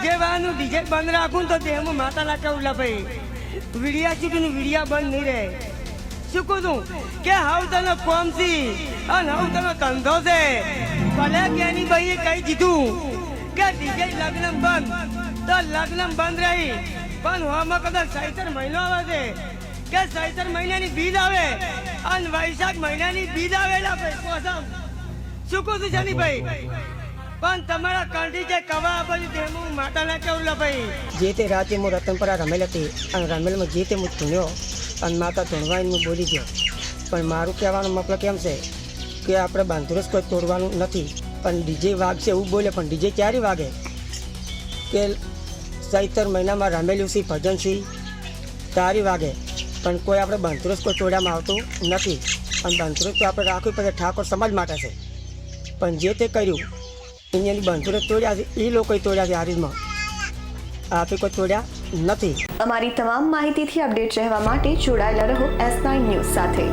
DJ વાળાનું DJ બંધ રાખું તો તેમાં માતા લાગે ઉલા ભાઈ વીડિયા ચૂંટણી વીડિયા બંધ નહીં રહે શું કહું છું કે હાવ તને કોમ છી અને હાવ તને ધંધો છે ભલે કેની ભાઈએ કહી દીધું કે ડીજે લગ્ન બંધ તો લગ્ન બંધ રહી પણ હોમાં કદાચ ચૈતર મહિનો આવે છે કે ચૈતર મહિનાની બીજ આવે અને વૈશાખ મહિનાની બીજ આવેલા ભાઈ કોસમ શું કહું છું જાની ભાઈ પણ તમારા કંઠી જે કવા આપી તેમાં માતા ના કેવું ભાઈ જે તે રાતે હું રતનપરા રમેલ હતી અને રમેલમાં જે તે હું ધૂણ્યો અને માતા ધૂણવાઈને હું બોલી ગયો પણ મારું કહેવાનો મતલબ કેમ છે કે આપણે બાંધુરસ કોઈ તોડવાનું નથી પણ ડીજે વાગશે એવું બોલે પણ ડીજે ક્યારે વાગે કે ચૈતર મહિનામાં રમેલું છે ભજન છે તારી વાગે પણ કોઈ આપણે બાંધુરસ કોઈ તોડવામાં આવતું નથી અને બાંધુરસ તો આપણે રાખવું પડે ઠાકોર સમાજ માટે છે પણ જે તે કર્યું અહીંયાની બાંધુરસ તોડ્યા છે એ લોકોએ તોડ્યા છે હારીજમાં આપણે કોઈ તોડ્યા નથી. અમારી તમામ માહિતીથી અપડેટ રહેવા માટે જોડાયેલા રહો S9 ન્યૂઝ સાથે.